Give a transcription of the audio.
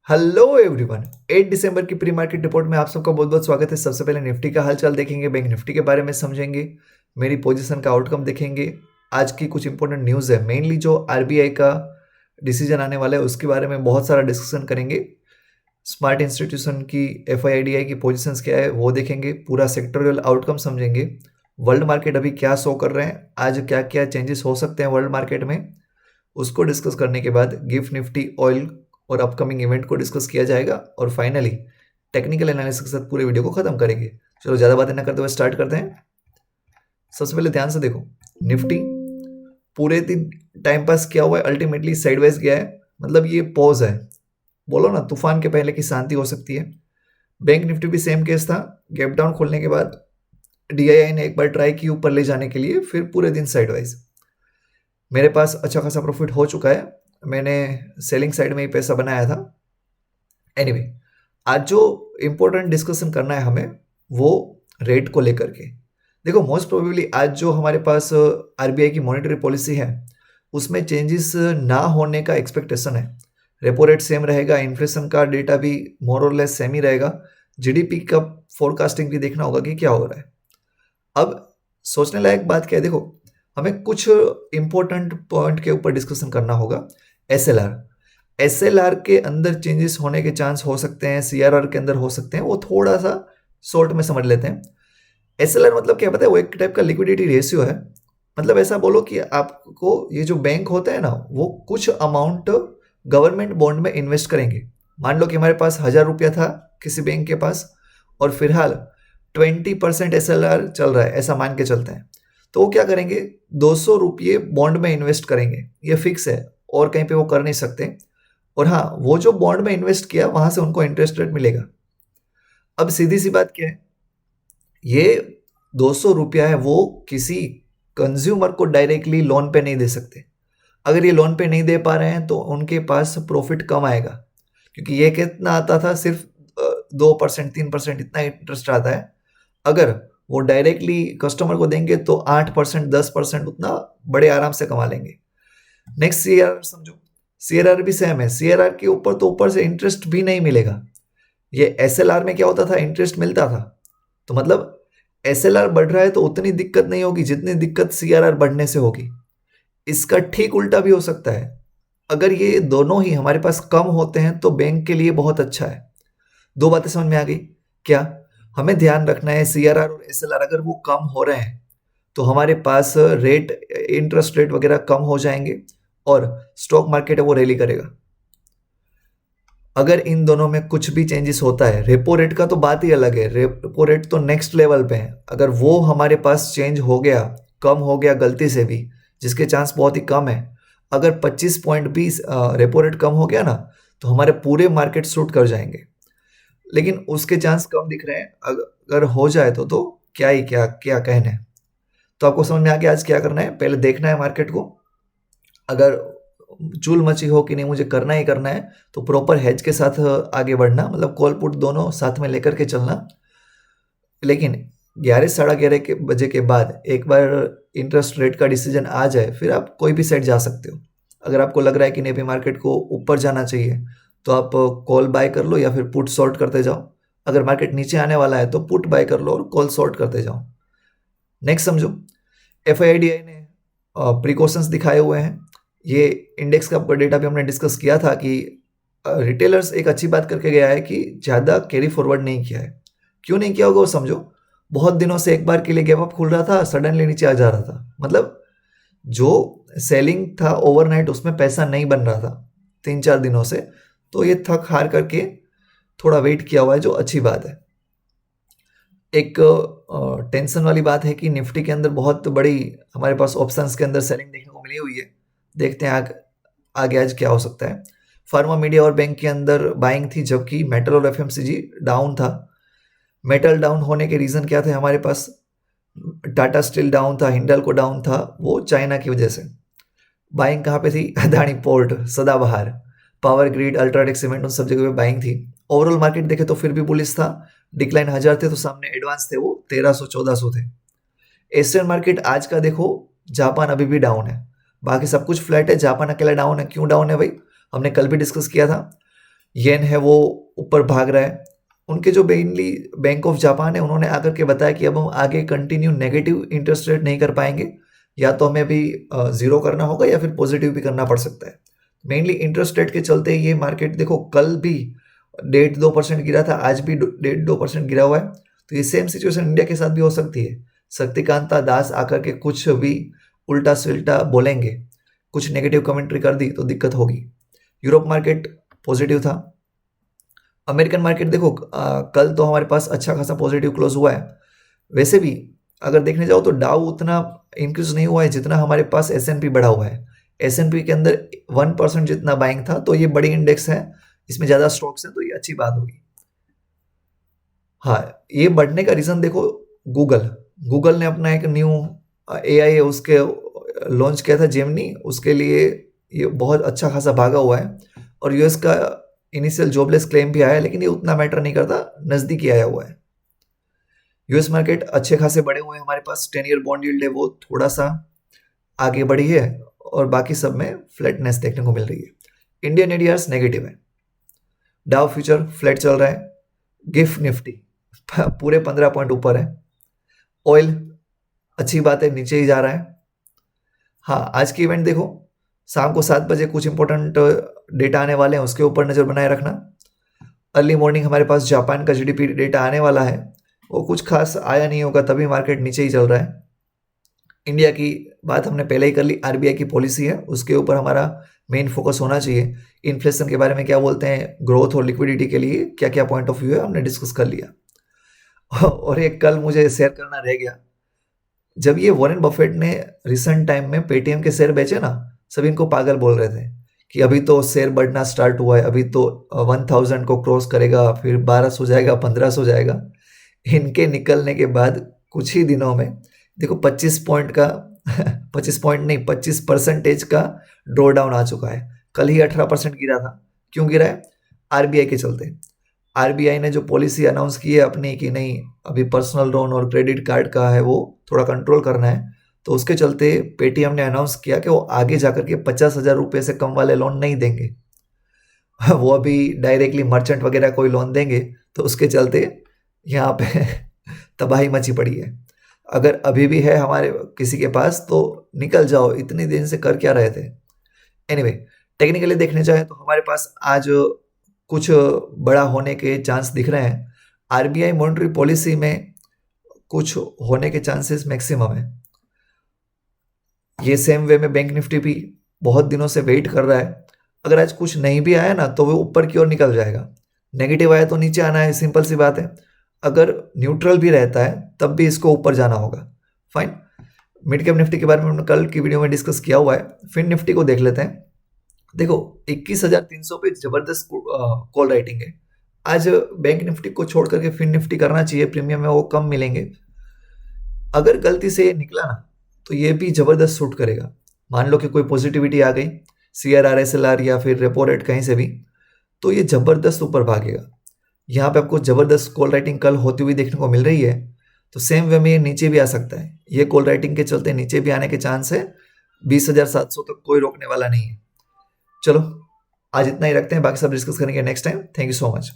Hello everyone. 8 दिसंबर की pre market report में आप सबका बहुत बहुत स्वागत है। सबसे पहले निफ्टी का हालचाल देखेंगे, बैंक निफ्टी के बारे में समझेंगे, मेरी पोजीशन का आउटकम देखेंगे। आज की कुछ इंपॉर्टेंट न्यूज़ है, मेनली जो आरबीआई का डिसीजन आने वाला है उसके बारे में बहुत सारा डिस्कशन करेंगे। स्मार्ट इंस्टीट्यूशन की एफआईआईडीआई की पोजीशंस क्या है वो देखेंगे, पूरा सेक्टोरियल आउटकम समझेंगे, वर्ल्ड मार्केट अभी क्या शो कर रहे हैं, आज क्या क्या चेंजेस हो सकते हैं वर्ल्ड मार्केट में, उसको डिस्कस करने के बाद गिफ्ट निफ्टी ऑयल और अपकमिंग इवेंट को डिस्कस किया जाएगा और फाइनली टेक्निकल एनालिसिस के साथ पूरे वीडियो को खत्म करेंगे। चलो ज़्यादा बातें ना करते हुए स्टार्ट करते हैं। सबसे पहले ध्यान से देखो, निफ्टी पूरे दिन टाइम पास किया हुआ है, अल्टीमेटली साइडवेज गया है, मतलब ये पॉज है। बोलो ना, तूफान के पहले की शांति हो सकती है। बैंक निफ्टी भी सेम केस था, गैप डाउन खोलने के बाद डीआईआई ने एक बार ट्राई की ऊपर ले जाने के लिए, फिर पूरे दिन साइडवाइज। मेरे पास अच्छा खासा प्रॉफिट हो चुका है, मैंने सेलिंग साइड में ही पैसा बनाया था। एनीवे, आज जो इम्पोर्टेंट डिस्कशन करना है हमें वो रेट को लेकर के। देखो, मोस्ट प्रोबेबली आज जो हमारे पास आरबीआई की मॉनेटरी पॉलिसी है उसमें चेंजेस ना होने का एक्सपेक्टेशन है। रेपो रेट सेम रहेगा, इन्फ्लेशन का डेटा भी मोर और लेस सेम ही रहेगा, जीडीपी का फोरकास्टिंग भी देखना होगा कि क्या हो रहा है। अब सोचने लायक बात क्या है, देखो हमें कुछ इंपॉर्टेंट पॉइंट के ऊपर डिस्कशन करना होगा। एसएलआर के अंदर चेंजेस होने के चांस हो सकते हैं, सीआरआर के अंदर हो सकते हैं, वो थोड़ा सा शॉर्ट में समझ लेते हैं। एसएलआर मतलब क्या पता है, वो एक टाइप का लिक्विडिटी रेशियो है। मतलब ऐसा बोलो कि आपको ये जो बैंक होते हैं ना, वो कुछ अमाउंट गवर्नमेंट बॉन्ड में इन्वेस्ट करेंगे। मान लो कि हमारे पास 1,000 रुपया था किसी बैंक के पास और फिलहाल 20% एसएलआर चल रहा है, ऐसा मान के चलते हैं। तो वो क्या करेंगे, 200 रुपये बॉन्ड में इन्वेस्ट करेंगे, ये फिक्स है और कहीं पे वो कर नहीं सकते। और हाँ, वो जो बॉन्ड में इन्वेस्ट किया वहां से उनको इंटरेस्ट रेट मिलेगा। अब सीधी सी बात क्या है, ये 200 रुपया है, वो किसी कंज्यूमर को डायरेक्टली लोन पे नहीं दे सकते। अगर ये लोन पे नहीं दे पा रहे हैं तो उनके पास प्रॉफिट कम आएगा, क्योंकि ये कितना आता था, सिर्फ 2% 3% इतना इंटरेस्ट आता है। अगर वो डायरेक्टली कस्टमर को देंगे तो 8% 10% उतना बड़े आराम से कमा लेंगे। नेक्स्ट सीआरआर समझो, सीआरआर भी सेम है, सीआरआर के ऊपर तो ऊपर से इंटरेस्ट भी नहीं मिलेगा। ये एसएलआर में क्या होता था, इंटरेस्ट मिलता था। तो मतलब एसएलआर बढ़ रहा है तो उतनी दिक्कत नहीं होगी जितनी दिक्कत सीआरआर बढ़ने से होगी। इसका ठीक उल्टा भी हो सकता है, अगर ये दोनों ही हमारे पास कम होते हैं तो बैंक के लिए बहुत अच्छा है। दो बातें समझ में आ गई क्या? हमें ध्यान रखना है, सीआरआर और एसएलआर अगर वो कम हो रहे हैं तो हमारे पास रेट, इंटरेस्ट रेट वगैरह कम हो जाएंगे और स्टॉक मार्केट है वो रैली करेगा। अगर इन दोनों में कुछ भी चेंजेस होता है, रेपो रेट का तो बात ही अलग है, रेपो रेट तो नेक्स्ट लेवल पे है। अगर वो हमारे पास चेंज हो गया, कम हो गया गलती से भी, जिसके चांस बहुत ही कम है, अगर 25 पॉइंट भी रेपो रेट कम हो गया ना, तो हमारे पूरे मार्केट शूट कर जाएंगे। लेकिन उसके चांस कम दिख रहे हैं, अगर हो जाए तो क्या ही क्या क्या कहने। तो आपको समझ में आ गया आज क्या करना है। पहले देखना है मार्केट को, अगर चूल मची हो कि नहीं मुझे करना ही करना है, तो प्रॉपर हेज के साथ आगे बढ़ना, मतलब कॉल पुट दोनों साथ में लेकर के चलना। लेकिन 11 साढ़े 11 के बजे के बाद एक बार इंटरेस्ट रेट का डिसीजन आ जाए, फिर आप कोई भी साइड जा सकते हो। अगर आपको लग रहा है कि नहीं भी मार्केट को ऊपर जाना चाहिए तो आप कॉल बाय कर लो या फिर पुट शॉर्ट करते जाओ। अगर मार्केट नीचे आने वाला है तो पुट बाय कर लो और कॉल शॉर्ट करते जाओ। नेक्स्ट समझो, एफआईआईडीआई ने प्रिकॉशंस दिखाए हुए हैं। ये इंडेक्स का डेटा भी हमने डिस्कस किया था कि रिटेलर्स एक अच्छी बात करके गया है कि ज़्यादा कैरी फॉरवर्ड नहीं किया है। क्यों नहीं किया होगा वो समझो, बहुत दिनों से एक बार के लिए गैप अप खुल रहा था, सडनली नीचे आ जा रहा था, मतलब जो सेलिंग था ओवरनाइट उसमें पैसा नहीं बन रहा था 3-4 दिनों से। तो ये थक हार करके थोड़ा वेट किया हुआ है, जो अच्छी बात है। एक टेंशन वाली बात है कि निफ्टी के अंदर बहुत बड़ी हमारे पास ऑप्शंस के अंदर सेलिंग देखने को मिली हुई है। देखते हैं आगे आज क्या हो सकता है। फार्मा, मीडिया और बैंक के अंदर बाइंग थी, जबकि मेटल और एफएमसीजी डाउन था। मेटल डाउन होने के रीज़न क्या थे हमारे पास, टाटा स्टील डाउन था, हिंडल्को डाउन था, वो चाइना की वजह से। बाइंग कहाँ पे थी, अदानी पोर्ट, सदाबहार, पावर ग्रिड, अल्ट्राटेक सीमेंट, उन सब जगह पे बाइंग थी। ओवरऑल मार्केट देखे तो फिर भी बुलिश था। डिक्लाइन 1000 थे तो सामने एडवांस थे वो 1300-1400 थे। एशियन मार्केट आज का देखो, जापान अभी भी डाउन है, बाकी सब कुछ फ्लैट है, जापान अकेला डाउन है। क्यों डाउन है भाई, हमने कल भी डिस्कस किया था। येन है वो ऊपर भाग रहा है। उनके जो मेनली बैंक ऑफ जापान है उन्होंने आकर के बताया कि अब हम आगे कंटिन्यू नेगेटिव इंटरेस्ट रेट नहीं कर पाएंगे, या तो हमें अभी ज़ीरो करना होगा या फिर पॉजिटिव भी करना पड़ सकता है। मेनली इंटरेस्ट रेट के चलते ये मार्केट देखो कल भी 1.5-2% गिरा था, आज भी 1.5-2% गिरा हुआ है। तो ये सेम सिचुएशन इंडिया के साथ भी हो सकती है। शक्तिकांता दास आकर के कुछ भी उल्टा सुल्टा बोलेंगे, कुछ नेगेटिव कमेंट्री कर दी तो दिक्कत होगी। यूरोप मार्केट पॉजिटिव था। अमेरिकन मार्केट देखो कल तो हमारे पास अच्छा खासा पॉजिटिव क्लोज हुआ है। वैसे भी अगर देखने जाओ तो डाउ उतना इंक्रीज नहीं हुआ है जितना हमारे पास S&P बढ़ा हुआ है। S&P के अंदर 1% जितना बाइंग था, तो ये बड़ी इंडेक्स है, इसमें ज़्यादा स्टॉक्स हैं, तो ये अच्छी बात होगी। हाँ, ये बढ़ने का रीज़न देखो, गूगल ने अपना एक न्यू AI है उसके लॉन्च किया था, जेमिनी, उसके लिए ये बहुत अच्छा खासा भागा हुआ है। और यूएस का इनिशियल जॉबलेस क्लेम भी आया है, लेकिन ये उतना मैटर नहीं करता, नज़दीकी आया हुआ है। यूएस मार्केट अच्छे खासे बढ़े हुए हैं, हमारे पास 10 ईयर बॉन्ड यील्ड है वो थोड़ा सा आगे बढ़ी है, और बाकी सब में फ्लैटनेस देखने को मिल रही है। इंडियन एडीआर्स नेगेटिव है। डाउ फ्यूचर फ्लैट चल रहा है। गिफ्ट निफ्टी पूरे 15 पॉइंट ऊपर है। ऑयल अच्छी बात है, नीचे ही जा रहा है। हाँ, आज की इवेंट देखो, शाम को 7 बजे कुछ इंपॉर्टेंट डेटा आने वाले हैं, उसके ऊपर नज़र बनाए रखना। अर्ली मॉर्निंग हमारे पास जापान का जीडीपी डेटा आने वाला है, वो कुछ खास आया नहीं होगा, तभी मार्केट नीचे ही चल रहा है। इंडिया की बात हमने पहले ही कर ली, आरबीआई की पॉलिसी है, उसके ऊपर हमारा मेन फोकस होना चाहिए। इन्फ्लेशन के बारे में क्या बोलते हैं, ग्रोथ और लिक्विडिटी के लिए क्या क्या पॉइंट ऑफ व्यू है, हमने डिस्कस कर लिया। और एक कल मुझे शेयर करना रह गया, जब ये वॉरेन बफेट ने रिसेंट टाइम में पेटीएम के शेयर बेचे ना, सब इनको पागल बोल रहे थे कि अभी तो शेयर बढ़ना स्टार्ट हुआ है, अभी तो 1000 को क्रॉस करेगा, फिर 1200 जाएगा, 1500 जाएगा। इनके निकलने के बाद कुछ ही दिनों में देखो 25 पॉइंट का 25 पॉइंट नहीं, 25% का ड्रॉ डाउन आ चुका है। कल ही 18% गिरा था। क्यों गिरा है? आरबीआई के चलते। आरबीआई ने जो पॉलिसी अनाउंस की है अपनी कि नहीं, अभी पर्सनल लोन और क्रेडिट कार्ड का है वो थोड़ा कंट्रोल करना है, तो उसके चलते पेटीएम ने अनाउंस किया कि वो आगे जाकर के 50,000 रुपये से कम वाले लोन नहीं देंगे। वो अभी डायरेक्टली मर्चेंट वगैरह कोई लोन देंगे, तो उसके चलते यहाँ पे तबाही मची पड़ी है। अगर अभी भी है हमारे किसी के पास तो निकल जाओ, इतने दिन से कर क्या रहे थे। एनीवे, टेक्निकली देखने जाए तो हमारे पास आज कुछ बड़ा होने के चांस दिख रहे हैं। आरबीआई मॉनेटरी पॉलिसी में कुछ होने के चांसेस मैक्सिमम है। ये सेम वे में बैंक निफ्टी भी बहुत दिनों से वेट कर रहा है। अगर आज कुछ नहीं भी आया ना तो वो ऊपर की ओर निकल जाएगा, नेगेटिव आया तो नीचे आना है, सिंपल सी बात है। अगर न्यूट्रल भी रहता है तब भी इसको ऊपर जाना होगा। फाइन। मिड कैप निफ्टी के बारे में हमने कल की वीडियो में डिस्कस किया हुआ है। फिन निफ्टी को देख लेते हैं। देखो 21,300 पे जबरदस्त कॉल राइटिंग है। आज बैंक निफ्टी को छोड़ करके फिन निफ्टी करना चाहिए, प्रीमियम में वो कम मिलेंगे। अगर गलती से ये निकला ना तो ये भी जबरदस्त शूट करेगा। मान लो कि कोई पॉजिटिविटी आ गई, CRR SLR या फिर रेपो रेट कहीं से भी, तो ये जबरदस्त ऊपर भागेगा। यहाँ पे आपको जबरदस्त कॉल राइटिंग कल होती हुई देखने को मिल रही है, तो सेम वे में ये नीचे भी आ सकता है। ये कॉल राइटिंग के चलते नीचे भी आने के चांस है। 20,700 तक कोई रोकने वाला नहीं है। चलो आज इतना ही रखते हैं, बाकी सब डिस्कस करेंगे next time. Thank you so much.